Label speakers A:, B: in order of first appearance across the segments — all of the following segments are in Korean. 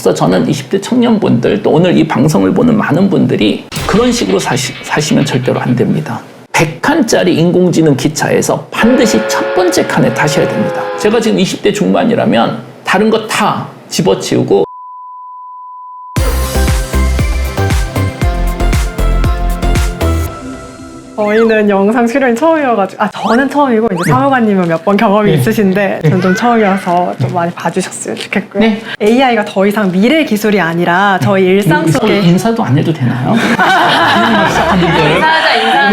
A: 그래서 저는 20대 청년분들 또 오늘 이 방송을 보는 많은 분들이 그런 식으로 사시면 절대로 안 됩니다. 100칸짜리 인공지능 기차에서 반드시 첫 번째 칸에 타셔야 됩니다. 제가 지금 20대 중반이라면 다른 거 다 집어치우고
B: 저희는 영상 출연이 처음이어가지고 저는 처음이고 이제 사무관님은 몇 번 경험이 있으신데 저는 좀 처음이어서 좀 많이 봐주셨으면 좋겠고요.
A: 네.
B: AI가 더 이상 미래 기술이 아니라 저희 일상 속에
A: 인사도 안 해도 되나요?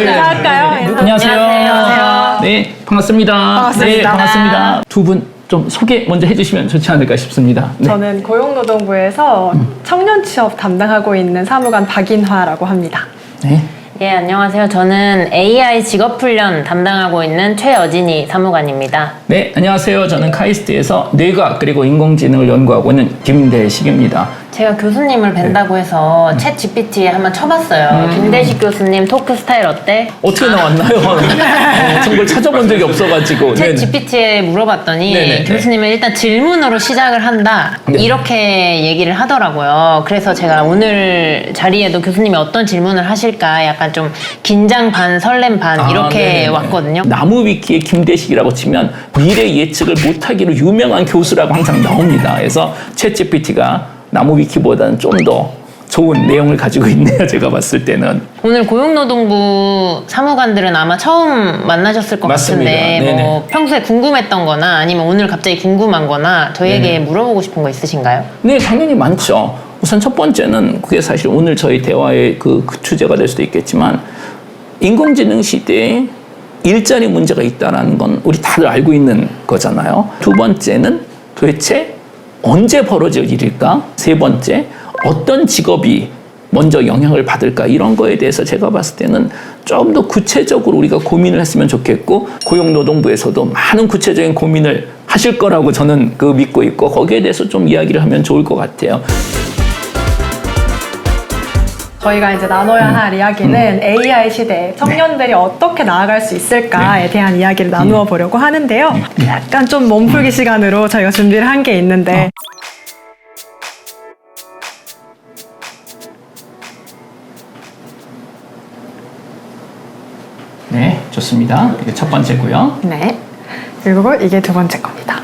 B: 인사할까요?
A: 안녕하세요.
B: 안녕하세요.
A: 네, 반갑습니다.
B: 반갑습니다.
A: 네, 반갑습니다. 두 분 좀 소개 먼저 해주시면 좋지 않을까 싶습니다. 네.
B: 저는 고용노동부에서 청년 취업 담당하고 있는 사무관 박인화라고 합니다.
A: 네.
C: 예, 안녕하세요. 저는 AI 직업훈련 담당하고 있는 최여진이 사무관입니다.
A: 네, 안녕하세요. 저는 카이스트에서 뇌과학 그리고 인공지능을 연구하고 있는 김대식입니다.
C: 제가 교수님을 뵌다고 해서 챗 GPT에 한번 쳐봤어요. 김대식 교수님 토크 스타일 어때?
A: 어떻게 나왔나요? 정말 찾아본 적이 없어가지고.
C: 챗 GPT에 물어봤더니
A: 네네.
C: 교수님은 일단 질문으로 시작을 한다.
A: 네.
C: 이렇게 얘기를 하더라고요. 그래서 제가 오늘 자리에도 교수님이 어떤 질문을 하실까 약간 좀 긴장 반 설렘 반 이렇게
A: 네네네.
C: 왔거든요.
A: 나무위키의 김대식이라고 치면 미래 예측을 못하기로 유명한 교수라고 항상 나옵니다. 그래서 챗 GPT가 나무위키보다는 좀 더 좋은 내용을 가지고 있네요. 제가 봤을 때는.
C: 오늘 고용노동부 사무관들은 아마 처음 만나셨을 것
A: 맞습니다.
C: 같은데
A: 네네.
C: 뭐 평소에 궁금했던 거나 아니면 오늘 갑자기 궁금한 거나 저희에게 물어보고 싶은 거 있으신가요?
A: 네, 당연히 많죠. 우선 첫 번째는 그게 사실 오늘 저희 대화의 그 주제가 될 수도 있겠지만 인공지능 시대에 일자리 문제가 있다는 건 우리 다들 알고 있는 거잖아요. 두 번째는 도대체 언제 벌어질 일일까? 세 번째, 어떤 직업이 먼저 영향을 받을까? 이런 거에 대해서 제가 봤을 때는 좀 더 구체적으로 우리가 고민을 했으면 좋겠고 고용노동부에서도 많은 구체적인 고민을 하실 거라고 저는 믿고 있고 거기에 대해서 좀 이야기를 하면 좋을 것 같아요.
B: 저희가 이제 나눠야 할 이야기는 AI 시대에 청년들이 어떻게 나아갈 수 있을까에 대한 이야기를 나누어 보려고 하는데요. 약간 좀 몸풀기 시간으로 저희가 준비를 한 게 있는데
A: 네, 좋습니다. 이게 첫 번째고요.
B: 네. 그리고 이게 두 번째 겁니다.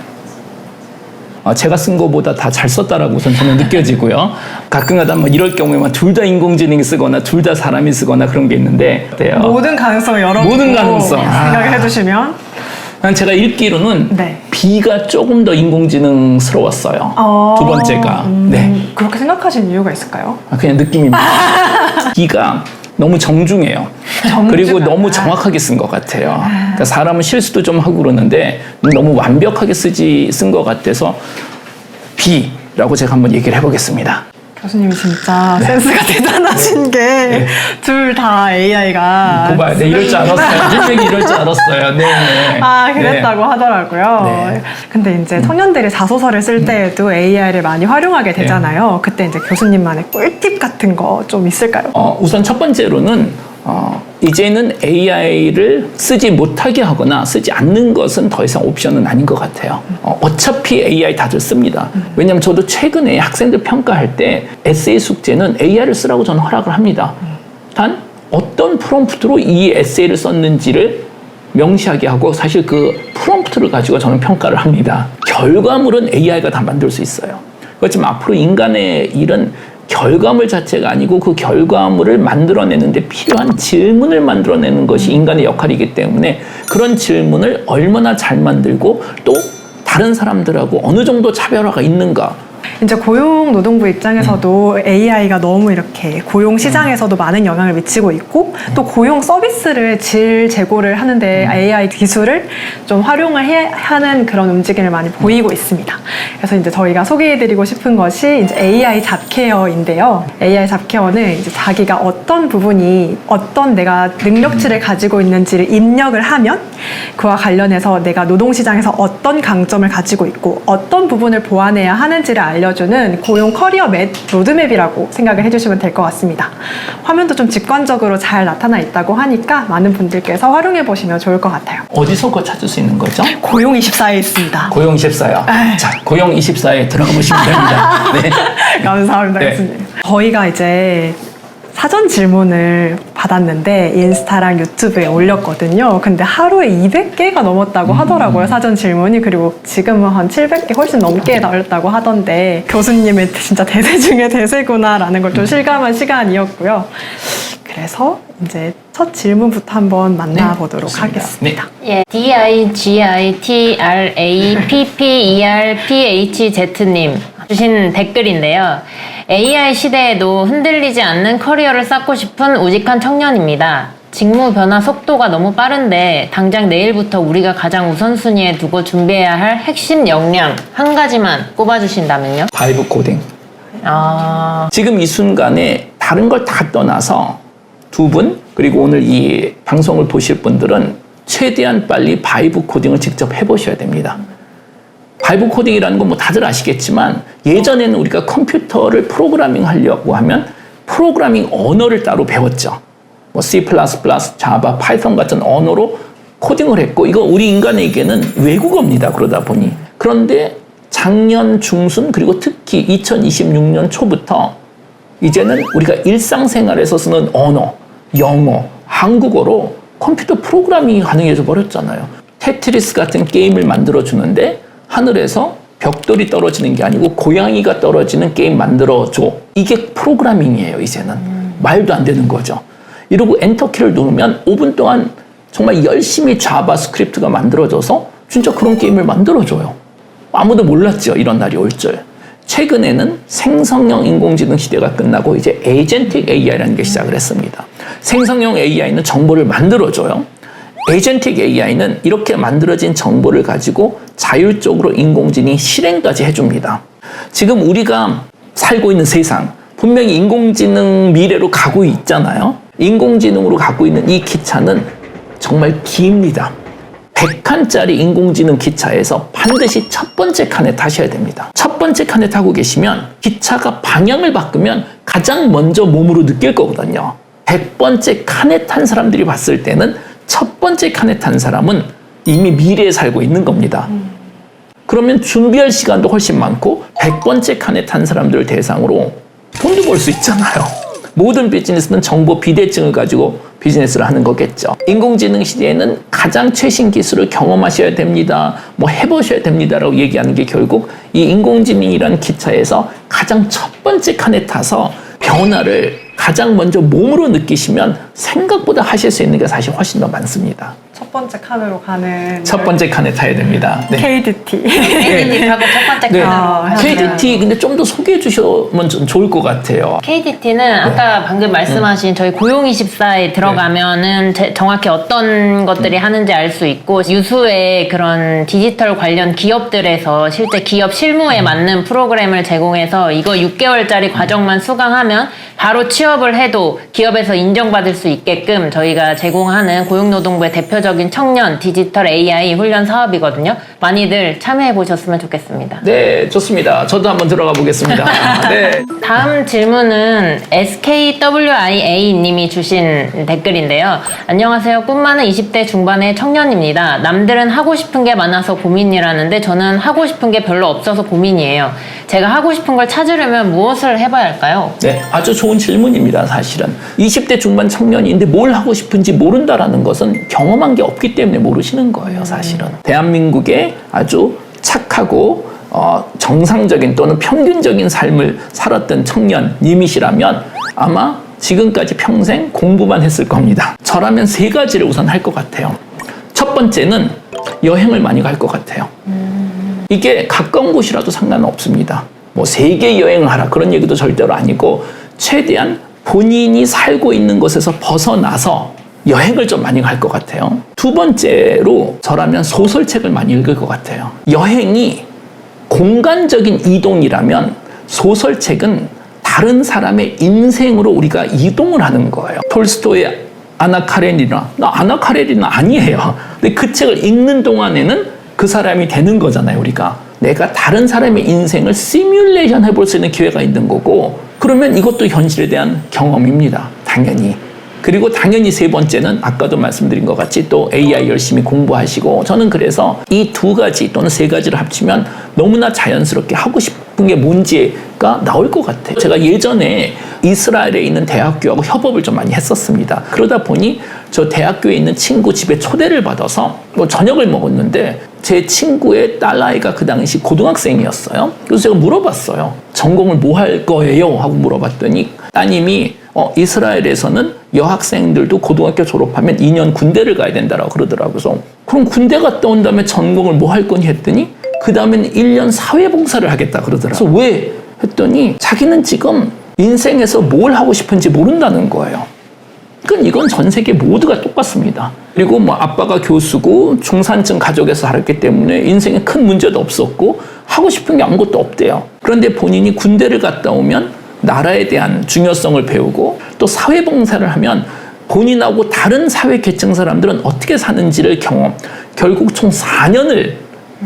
A: 제가 쓴 거보다 다 잘 썼다라고 우선 저는 느껴지고요. 가끔가다 이럴 경우에만 둘 다 인공지능이 쓰거나 둘 다 사람이 쓰거나 그런 게 있는데 어때요?
B: 모든 가능성을 열어두고
A: 모든 가능성.
B: 생각을 해주시면
A: 제가 읽기로는
B: 네.
A: B가 조금 더 인공지능스러웠어요. 두 번째가. 네.
B: 그렇게 생각하신 이유가 있을까요?
A: 그냥 느낌입니다. B가 너무 정중해요. 그리고 너무 정확하게 쓴 것 같아요. 그러니까 사람은 실수도 좀 하고 그러는데 너무 완벽하게 쓴 것 같아서 B라고 제가 한번 얘기를 해보겠습니다.
B: 교수님이 진짜 센스가 대단하신 게 둘 다 AI가
A: 고봐야 돼. 이럴 줄 알았어요. 분명히 이럴 줄 알았어요. 네.
B: 그랬다고 하더라고요.
A: 네.
B: 근데 이제 청년들이 자소서를 쓸 때에도 AI를 많이 활용하게 되잖아요. 그때 이제 교수님만의 꿀팁 같은 거 좀 있을까요?
A: 우선 첫 번째로는 이제는 AI를 쓰지 못하게 하거나 쓰지 않는 것은 더 이상 옵션은 아닌 것 같아요. 어차피 AI 다들 씁니다. 왜냐하면 저도 최근에 학생들 평가할 때 에세이 숙제는 AI를 쓰라고 저는 허락을 합니다. 단 어떤 프롬프트로 이 에세이를 썼는지를 명시하게 하고 사실 그 프롬프트를 가지고 저는 평가를 합니다. 결과물은 AI가 다 만들 수 있어요. 그렇지만 앞으로 인간의 일은 결과물 자체가 아니고 그 결과물을 만들어내는데 필요한 질문을 만들어내는 것이 인간의 역할이기 때문에 그런 질문을 얼마나 잘 만들고 또 다른 사람들하고 어느 정도 차별화가 있는가.
B: 이제 고용노동부 입장에서도 AI가 너무 이렇게 고용 시장에서도 많은 영향을 미치고 있고 또 고용 서비스를 질 제고를 하는데 AI 기술을 좀 활용을 하는 그런 움직임을 많이 보이고 있습니다. 그래서 이제 저희가 소개해드리고 싶은 것이 이제 AI 잡케어인데요. AI 잡케어는 이제 자기가 어떤 부분이 어떤 내가 능력치를 가지고 있는지를 입력을 하면 그와 관련해서 내가 노동시장에서 어떤 강점을 가지고 있고 어떤 부분을 보완해야 하는지를 알려주는 고용 커리어 로드맵이라고 생각을 해주시면 될 것 같습니다. 화면도 좀 직관적으로 잘 나타나 있다고 하니까 많은 분들께서 활용해 보시면 좋을 것 같아요.
A: 어디서 그거 찾을 수 있는 거죠?
B: 고용24에 있습니다.
A: 고용24요. 자, 고용24에 들어가 보시면 됩니다. 네.
B: 감사합니다,
A: 네.
B: 교수님. 저희가 이제 사전 질문을 받았는데 인스타랑 유튜브에 올렸거든요. 근데 하루에 200개가 넘었다고 하더라고요, 사전 질문이. 그리고 지금은 한 700개 훨씬 넘게 나왔다고 하던데 교수님의 진짜 대세 중에 대세구나라는 걸 좀 실감한 시간이었고요. 그래서 이제 첫 질문부터 한번 만나보도록
A: 좋습니다.
B: 하겠습니다.
C: 예, DIGITRAPPERPHZ님 주신 댓글인데요. AI 시대에도 흔들리지 않는 커리어를 쌓고 싶은 우직한 청년입니다. 직무 변화 속도가 너무 빠른데 당장 내일부터 우리가 가장 우선순위에 두고 준비해야 할 핵심 역량 한 가지만 꼽아주신다면요?
A: 바이브 코딩. 지금 이 순간에 다른 걸 다 떠나서 두 분, 그리고 오늘 이 방송을 보실 분들은 최대한 빨리 바이브 코딩을 직접 해보셔야 됩니다. 바이브 코딩이라는 건 뭐 다들 아시겠지만 예전에는 우리가 컴퓨터를 프로그래밍 하려고 하면 프로그래밍 언어를 따로 배웠죠. 뭐 C++, 자바, 파이썬 같은 언어로 코딩을 했고 이거 우리 인간에게는 외국어입니다. 그러다 보니. 그런데 작년 중순 그리고 특히 2026년 초부터 이제는 우리가 일상생활에서 쓰는 언어, 영어, 한국어로 컴퓨터 프로그래밍이 가능해져 버렸잖아요. 테트리스 같은 게임을 만들어주는데 하늘에서 벽돌이 떨어지는 게 아니고 고양이가 떨어지는 게임 만들어줘. 이게 프로그래밍이에요, 이제는. 말도 안 되는 거죠. 이러고 엔터키를 누르면 5분 동안 정말 열심히 자바스크립트가 만들어져서 진짜 그런 게임을 만들어줘요. 아무도 몰랐죠, 이런 날이 올 줄. 최근에는 생성형 인공지능 시대가 끝나고 이제 에이전틱 AI라는 게 시작을 했습니다. 생성형 AI는 정보를 만들어줘요. 에이전틱 AI는 이렇게 만들어진 정보를 가지고 자율적으로 인공지능이 실행까지 해줍니다. 지금 우리가 살고 있는 세상, 분명히 인공지능 미래로 가고 있잖아요. 인공지능으로 가고 있는 이 기차는 정말 깁니다. 100칸짜리 인공지능 기차에서 반드시 첫 번째 칸에 타셔야 됩니다. 첫 번째 칸에 타고 계시면 기차가 방향을 바꾸면 가장 먼저 몸으로 느낄 거거든요. 100번째 칸에 탄 사람들이 봤을 때는 첫 번째 칸에 탄 사람은 이미 미래에 살고 있는 겁니다. 그러면 준비할 시간도 훨씬 많고 100번째 칸에 탄 사람들을 대상으로 돈도 벌 수 있잖아요. 모든 비즈니스는 정보 비대증을 가지고 비즈니스를 하는 거겠죠. 인공지능 시대에는 가장 최신 기술을 경험하셔야 됩니다. 뭐 해보셔야 됩니다라고 얘기하는 게 결국 이 인공지능이라는 기차에서 가장 첫 번째 칸에 타서 변화를 가장 먼저 몸으로 느끼시면 생각보다 하실 수 있는 게 사실 훨씬 더 많습니다.
B: 첫 번째 칸으로 가는
A: 첫 번째 칸에 타야 됩니다. 네.
B: KDT.
C: KDT하고 첫 번째
A: 네.
C: 칸으로
A: KDT 근데 좀 더 소개해 주시면 좀 좋을 것 같아요.
C: KDT는 아까 방금 말씀하신 저희 고용24에 들어가면은 정확히 어떤 것들이 하는지 알 수 있고 유수의 그런 디지털 관련 기업들에서 실제 기업 실무에 맞는 프로그램을 제공해서 이거 6개월짜리 과정만 수강하면 바로 취업을 해도 기업에서 인정받을 수 있게끔 저희가 제공하는 고용노동부의 대표적인 청년 디지털 AI 훈련 사업이거든요. 많이들 참여해 보셨으면 좋겠습니다.
A: 네, 좋습니다. 저도 한번 들어가 보겠습니다. 네.
C: 다음 질문은 SKWIA 님이 주신 댓글인데요. 안녕하세요. 꿈 많은 20대 중반의 청년입니다. 남들은 하고 싶은 게 많아서 고민이라는데 저는 하고 싶은 게 별로 없어서 고민이에요. 제가 하고 싶은 걸 찾으려면 무엇을 해봐야 할까요?
A: 네, 아주 좋은 질문입니다, 사실은. 20대 중반 청년인데 뭘 하고 싶은지 모른다라는 것은 경험한 게 없기 때문에 모르시는 거예요, 사실은. 대한민국의 아주 착하고 정상적인 또는 평균적인 삶을 살았던 청년님이시라면 아마 지금까지 평생 공부만 했을 겁니다. 저라면 3가지를 우선 할 것 같아요. 첫 번째는 여행을 많이 갈 것 같아요. 이게 가까운 곳이라도 상관없습니다. 뭐 세계 여행을 하라 그런 얘기도 절대로 아니고 최대한 본인이 살고 있는 곳에서 벗어나서 여행을 좀 많이 갈 것 같아요. 두 번째로 저라면 소설책을 많이 읽을 것 같아요. 여행이 공간적인 이동이라면 소설책은 다른 사람의 인생으로 우리가 이동을 하는 거예요. 톨스토이의 아나 카레니나, 나 아나 카레니나 아니에요. 근데 그 책을 읽는 동안에는 그 사람이 되는 거잖아요, 우리가. 내가 다른 사람의 인생을 시뮬레이션 해볼 수 있는 기회가 있는 거고, 그러면 이것도 현실에 대한 경험입니다, 당연히. 그리고 당연히 세 번째는 아까도 말씀드린 것 같이 또 AI 열심히 공부하시고, 저는 그래서 이 두 가지 또는 세 가지를 합치면 너무나 자연스럽게 하고 싶은 게 뭔지가 나올 것 같아요. 제가 예전에 이스라엘에 있는 대학교하고 협업을 좀 많이 했었습니다. 그러다 보니 저 대학교에 있는 친구 집에 초대를 받아서 뭐 저녁을 먹었는데 제 친구의 딸아이가 그 당시 고등학생이었어요. 그래서 제가 물어봤어요. 전공을 뭐 할 거예요? 하고 물어봤더니 따님이 이스라엘에서는 여학생들도 고등학교 졸업하면 2년 군대를 가야 된다라고 그러더라고요. 그래서 그럼 군대 갔다 온 다음에 전공을 뭐 할 거니 했더니 그 다음에는 1년 사회봉사를 하겠다 그러더라고요. 그래서 왜? 했더니 자기는 지금 인생에서 뭘 하고 싶은지 모른다는 거예요. 그러니까 이건 전 세계 모두가 똑같습니다. 그리고 뭐 아빠가 교수고 중산층 가족에서 살았기 때문에 인생에 큰 문제도 없었고 하고 싶은 게 아무것도 없대요. 그런데 본인이 군대를 갔다 오면 나라에 대한 중요성을 배우고 또 사회봉사를 하면 본인하고 다른 사회 계층 사람들은 어떻게 사는지를 결국 총 4년을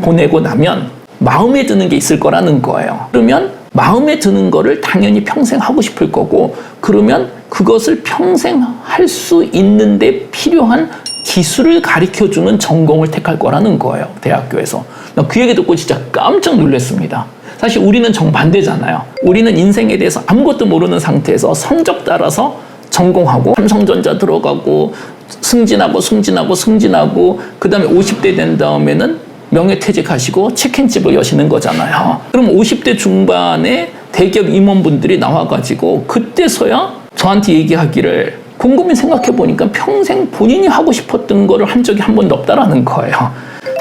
A: 보내고 나면 마음에 드는 게 있을 거라는 거예요. 그러면 마음에 드는 거를 당연히 평생 하고 싶을 거고, 그러면 그것을 평생 할 수 있는데 필요한 기술을 가르쳐주는 전공을 택할 거라는 거예요, 대학교에서. 나 그 얘기 듣고 진짜 깜짝 놀랐습니다. 사실 우리는 정반대잖아요. 우리는 인생에 대해서 아무것도 모르는 상태에서 성적 따라서 전공하고 삼성전자 들어가고 승진하고 그 다음에 50대 된 다음에는 명예퇴직하시고 치킨집을 여시는 거잖아요. 그럼 50대 중반에 대기업 임원분들이 나와가지고 그때서야 저한테 얘기하기를, 곰곰이 생각해보니까 평생 본인이 하고 싶었던 거를 한 적이 한 번도 없다라는 거예요.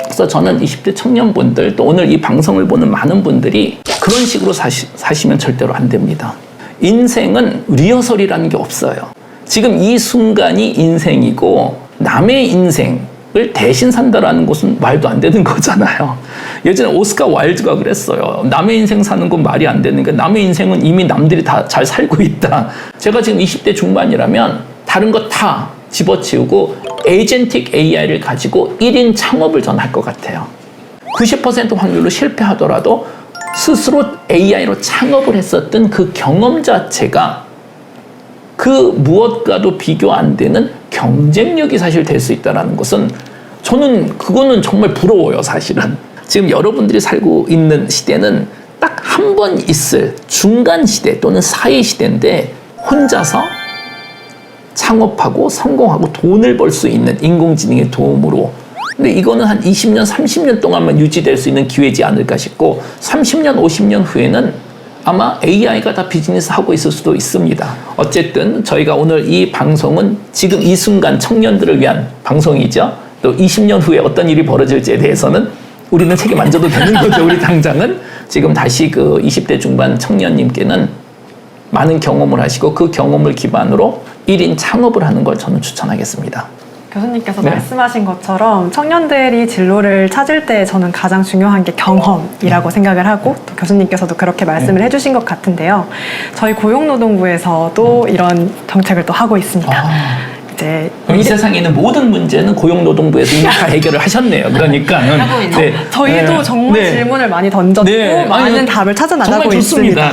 A: 그래서 저는 20대 청년분들, 또 오늘 이 방송을 보는 많은 분들이 그런 식으로 사시면 절대로 안 됩니다. 인생은 리허설이라는 게 없어요. 지금 이 순간이 인생이고 남의 인생을 대신 산다라는 것은 말도 안 되는 거잖아요. 예전에 오스카 와일드가 그랬어요. 남의 인생 사는 건 말이 안 되는 게, 남의 인생은 이미 남들이 다 잘 살고 있다. 제가 지금 20대 중반이라면 다른 거 다 집어치우고 에이전틱 AI를 가지고 1인 창업을 전 할 것 같아요. 90% 확률로 실패하더라도 스스로 AI로 창업을 했었던 그 경험 자체가 그 무엇과도 비교 안 되는 경쟁력이 사실 될 수 있다는 것은, 저는 그거는 정말 부러워요, 사실은. 지금 여러분들이 살고 있는 시대는 딱 한 번 있을 중간 시대 또는 사이 시대인데, 혼자서 창업하고 성공하고 돈을 벌 수 있는 인공지능의 도움으로. 근데 이거는 한 20년, 30년 동안만 유지될 수 있는 기회지 않을까 싶고, 30년, 50년 후에는 아마 AI가 다 비즈니스 하고 있을 수도 있습니다. 어쨌든 저희가 오늘 이 방송은 지금 이 순간 청년들을 위한 방송이죠. 또 20년 후에 어떤 일이 벌어질지에 대해서는 우리는 책임 안 져도 되는 거죠. 우리 당장은 지금 다시 그 20대 중반 청년님께는 많은 경험을 하시고 그 경험을 기반으로 1인 창업을 하는 걸 저는 추천하겠습니다.
B: 교수님께서 말씀하신 것처럼 청년들이 진로를 찾을 때 저는 가장 중요한 게 경험이라고 생각을 하고, 또 교수님께서도 그렇게 말씀을 해주신 것 같은데요. 저희 고용노동부에서도 이런 정책을 또 하고 있습니다. 이제
A: 이 세상에 있는 모든 문제는 고용노동부에서 이미 다 해결을 하셨네요. 그러니까는
B: 저희도 정말 질문을 많이 던졌고 많은 답을 찾아 나가고 있습니다.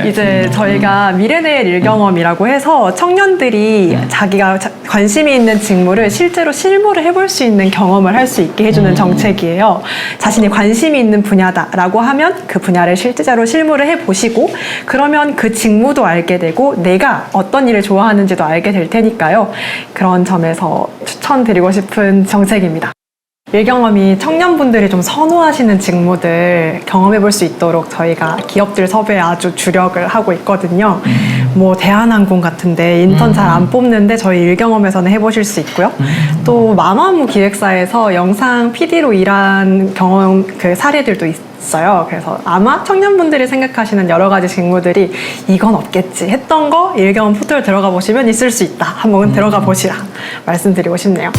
B: 이제 저희가 미래내일 일경험이라고 해서 청년들이 자기가 관심이 있는 직무를 실제로 실무를 해볼 수 있는 경험을 할 수 있게 해주는 정책이에요. 자신이 관심이 있는 분야다라고 하면 그 분야를 실제로 실무를 해보시고, 그러면 그 직무도 알게 되고 내가 어떤 일을 좋아하는지도 알게 될 테니까요. 그런 점에서 추천드리고 싶은 정책입니다. 일경험이 청년분들이 좀 선호하시는 직무들 경험해볼 수 있도록 저희가 기업들 섭외에 아주 주력을 하고 있거든요. 뭐 대한항공 같은데 인턴 잘 안 뽑는데 저희 일경험에서는 해보실 수 있고요. 또 마마무 기획사에서 영상 PD로 일한 경험 그 사례들도 있어요. 그래서 아마 청년분들이 생각하시는 여러 가지 직무들이 이건 없겠지 했던 거 일경험 포털 들어가 보시면 있을 수 있다. 한번 들어가 보시라 말씀드리고 싶네요.